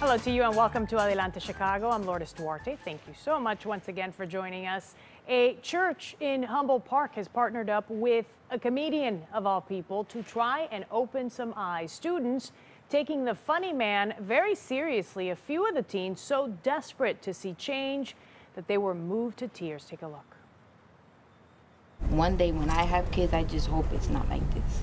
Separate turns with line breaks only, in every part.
Hello to you and welcome to Adelante Chicago. I'm Lourdes Duarte. Thank you so much once again for joining us. A church in Humboldt Park has partnered up with a comedian of all people to try and open some eyes. Students taking the funny man very seriously. A few of the teens so desperate to see change that they were moved to tears. Take a look.
One day when I have kids, I just hope it's not like this.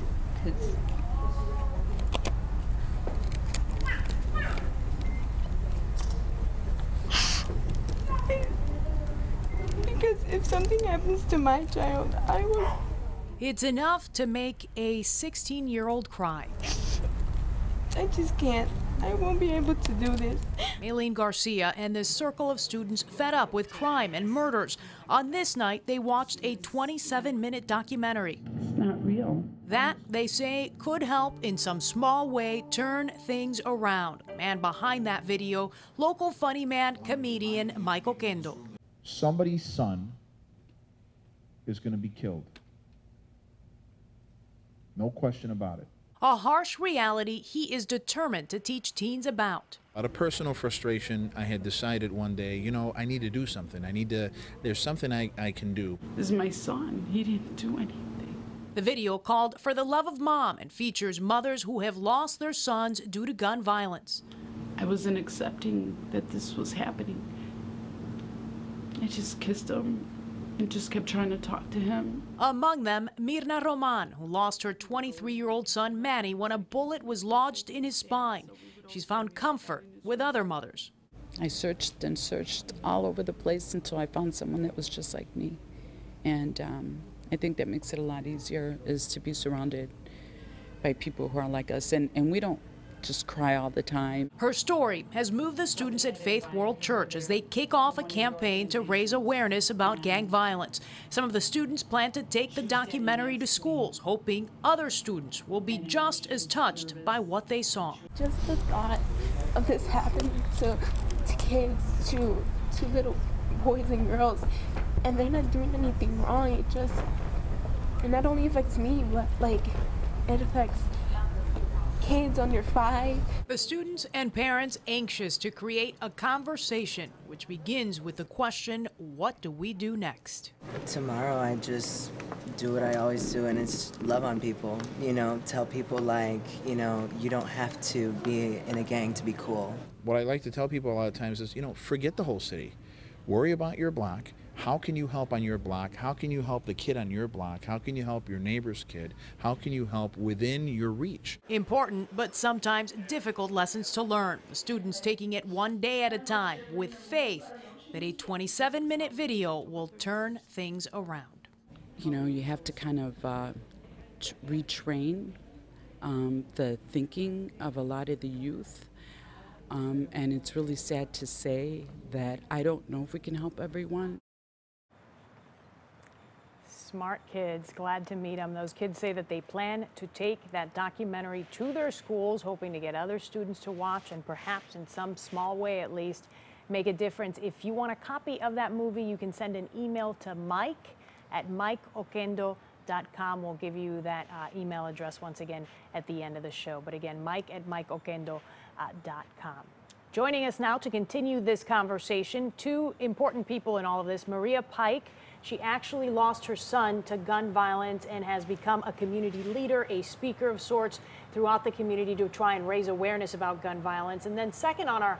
Because if something happens to my child, I will.
It's enough to make a 16-year-old cry.
I just can't. I won't be able to do this.
Maylene Garcia and this circle of students fed up with crime and murders. On this night, they watched a 27-minute documentary.
It's not real.
That, they say, could help in some small way turn things around. Man behind that video, local funny man, comedian Mike Oquendo.
Somebody's son is going to be killed. No question about it.
A harsh reality he is determined to teach teens about.
Out of personal frustration, I had decided one day, you know, I need to do something. There's something I can do.
This is my son. He didn't do anything.
The video, called For the Love of Mom, and features mothers who have lost their sons due to gun violence.
I wasn't accepting that this was happening. I just kissed him and just kept trying to talk to him.
Among them, Mirna Roman, who lost her 23-year-old son Manny when a bullet was lodged in his spine. She's found comfort with other mothers.
I searched and searched all over the place until I found someone that was just like me. And I think that makes it a lot easier, is to be surrounded by people who are like us. And we don't just cry all the time.
Her story has moved the students at Faith World Church as they kick off a campaign to raise awareness about gang violence. Some of the students plan to take the documentary to schools, hoping other students will be just as touched by what they saw.
Just the thought of this happening to kids, to little boys and girls, and they're not doing anything wrong. It not only affects me, but it affects kids under 5.
The students and parents anxious to create a conversation, which begins with the question, what do we do next?
Tomorrow I just do what I always do, and it's love on people. You know, tell people you don't have to be in a gang to be cool.
What I like to tell people a lot of times is, forget the whole city. Worry about your block. How can you help on your block? How can you help the kid on your block? How can you help your neighbor's kid? How can you help within your reach?
Important, but sometimes difficult lessons to learn. The students taking it one day at a time with faith that a 27-minute video will turn things around.
You know, you have to kind of retrain the thinking of a lot of the youth. And it's really sad to say that I don't know if we can help everyone.
Smart kids, glad to meet them. Those kids say that they plan to take that documentary to their schools, hoping to get other students to watch and perhaps in some small way at least make a difference. If you want a copy of that movie, you can send an email to mike@mikeoquendo.com. We'll give you that email address once again at the end of the show. But again, mike@mikeoquendo.com. Joining us now to continue this conversation, two important people in all of this. Maria Pike, she actually lost her son to gun violence and has become a community leader, a speaker of sorts throughout the community to try and raise awareness about gun violence. And then second on our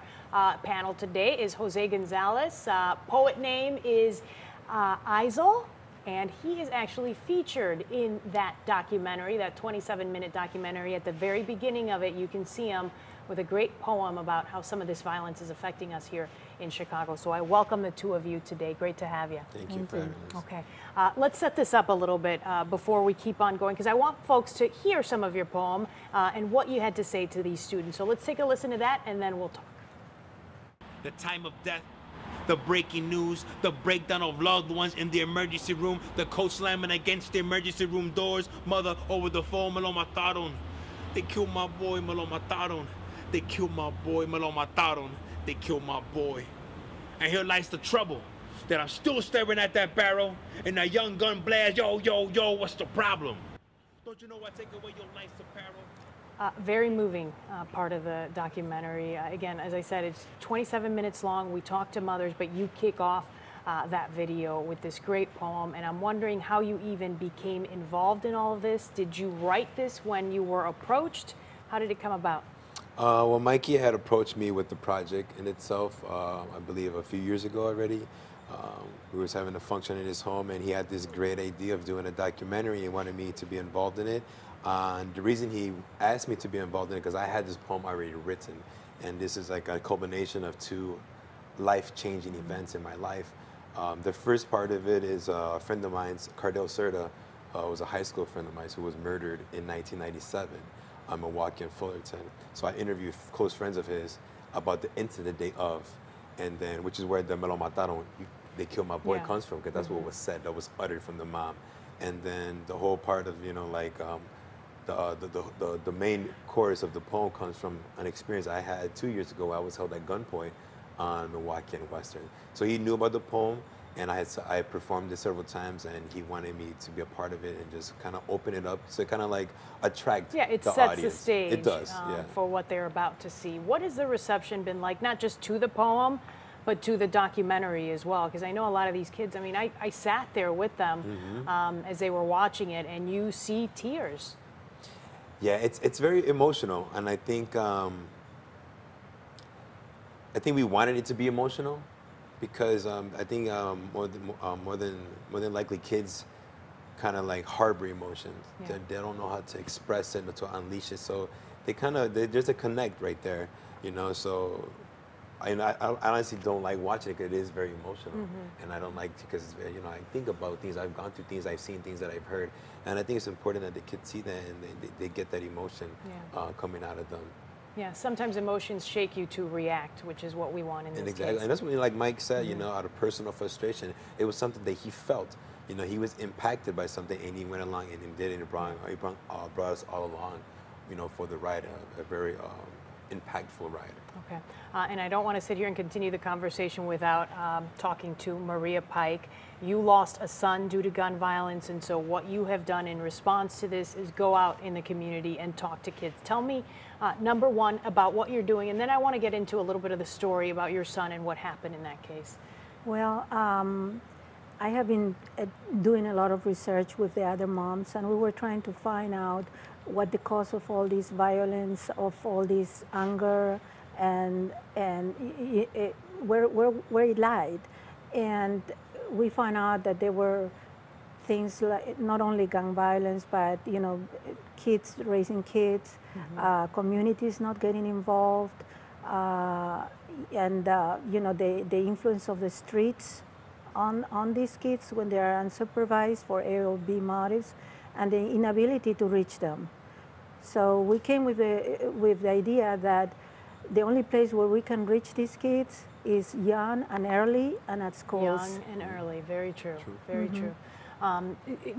panel today is Jose Gonzalez. Poet name is Isel, and he is actually featured in that documentary, that 27-minute documentary. At the very beginning of it, you can see him with a great poem about how some of this violence is affecting us here in Chicago. So I welcome the two of you today. Great to have you.
Thank you for having us.
Okay, let's set this up a little bit before we keep on going, because I want folks to hear some of your poem and what you had to say to these students. So let's take a listen to that and then we'll talk.
The time of death, the breaking news, the breakdown of loved ones in the emergency room, the coach slamming against the emergency room doors, mother over the phone, me lo mataron. They killed my boy, me lo mataron. They killed my boy, me lo mataron. They killed my boy. And here lies the trouble, that I'm still staring at that barrel, and that young gun blast, yo, yo, yo, what's the problem? Don't you know I take away your life's apparel?
Very moving part of the documentary. Again, as I said, it's 27 minutes long. We talk to mothers, but you kick off that video with this great poem, and I'm wondering how you even became involved in all of this. Did you write this when you were approached? How did it come about?
Well, Mikey had approached me with the project in itself, I believe a few years ago already. We was having a function in his home, and he had this great idea of doing a documentary. He wanted me to be involved in it. And the reason he asked me to be involved in it, because I had this poem already written, and this is like a culmination of two life-changing events in my life. The first part of it is a friend of mine's, Cardell Serta, was a high school friend of mine who was murdered in 1997 in Milwaukee and Fullerton. So I interviewed close friends of his about the incident day of, and then, which is where the "me lo mataron," they killed my boy, comes from, because that's what was said, that was uttered from the mom. And then the whole part of, you know, like the main chorus of the poem comes from an experience I had 2 years ago. I was held at gunpoint on Milwaukee and Western. So he knew about the poem, and I performed it several times, and he wanted me to be a part of it and just kind of open it up to kind of like attract the audience.
Yeah, it sets the stage.
It does,
for what they're about to see. What has the reception been like, not just to the poem, but to the documentary as well? Because I know a lot of these kids, I mean, I sat there with them as they were watching it, and you see tears.
Yeah, it's very emotional, and I think we wanted it to be emotional, because I think more than likely kids kind of like harbor emotions. Yeah. They don't know how to express it or to unleash it, so there's a connect right there, you know. So I honestly don't like watching it because it is very emotional, and I don't like to, because, you know, I think about things, I've gone through things, I've seen things that I've heard, and I think it's important that the kids see that and they get that emotion coming out of them.
Yeah, sometimes emotions shake you to react, which is what we want in this case.
And that's what, like Mike said, you know, out of personal frustration, it was something that he felt. You know, he was impacted by something, and he went along and he did it, and brought us all along, you know, for the ride, a very impactful ride.
Okay, and I don't want to sit here and continue the conversation without talking to Maria Pike. You lost a son due to gun violence, and so what you have done in response to this is go out in the community and talk to kids. Tell me, number one, about what you're doing, and then I want to get into a little bit of the story about your son and what happened in that case.
Well, I have been doing a lot of research with the other moms, and we were trying to find out what the cause of all this violence, of all this anger, and where it lied. And we found out that there were things like not only gun violence, but, you know, kids raising kids, communities not getting involved, and you know, the influence of the streets on these kids when they are unsupervised for A or B motives, and the inability to reach them. So we came with the idea that the only place where we can reach these kids is young and early and at schools.
Young and early, very true. Very true.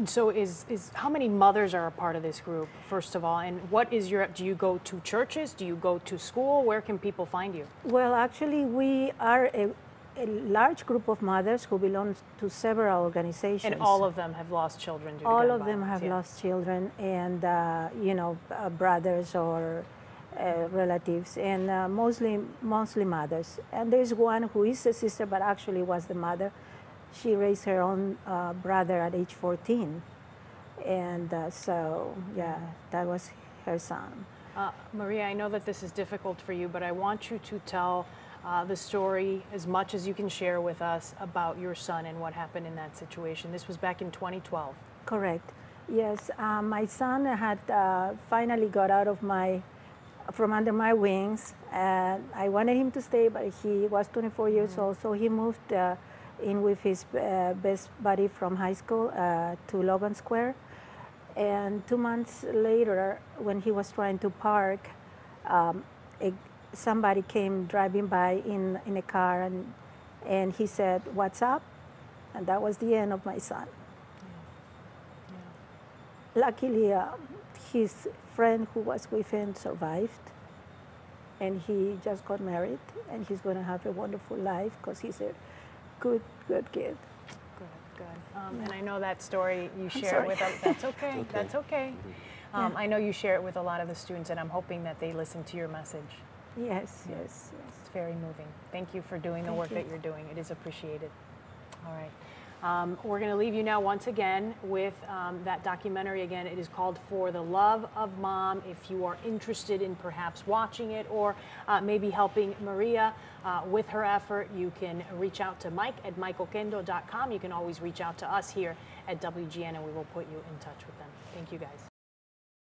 So how many mothers are a part of this group, first of all, and what is do you go to churches, do you go to school, where can people find you?
Well, actually we are a large group of mothers who belong to several organizations.
And all of them have lost children due to
all
gun
of them
violence,
have lost children, and you know, brothers or relatives, and mostly mothers. And there's one who is a sister, but actually was the mother. She raised her own brother at age 14, and so yeah, that was her son.
Maria, I know that this is difficult for you, but I want you to tell the story as much as you can share with us about your son and what happened in that situation. This was back in 2012.
Correct. Yes, my son had finally got out of from under my wings, and I wanted him to stay, but he was 24 years old, so he moved in with his best buddy from high school to Logan Square. And 2 months later, when he was trying to park, somebody came driving by in a car, and he said, "What's up?" And that was the end of my son. Luckily, his friend who was with him survived, and he just got married, and he's going to have a wonderful life because he's a good kid.
Good. And I know that story you share with us. That's okay. That's okay. I know you share it with a lot of the students, and I'm hoping that they listen to your message.
Yes, yes, yes.
It's very moving. Thank you for doing the work that you're doing. It is appreciated. All right. We're going to leave you now once again with that documentary. Again, it is called For the Love of Mom. If you are interested in perhaps watching it or maybe helping Maria with her effort, you can reach out to Mike at MikeOquendo.com. You can always reach out to us here at WGN, and we will put you in touch with them. Thank you, guys.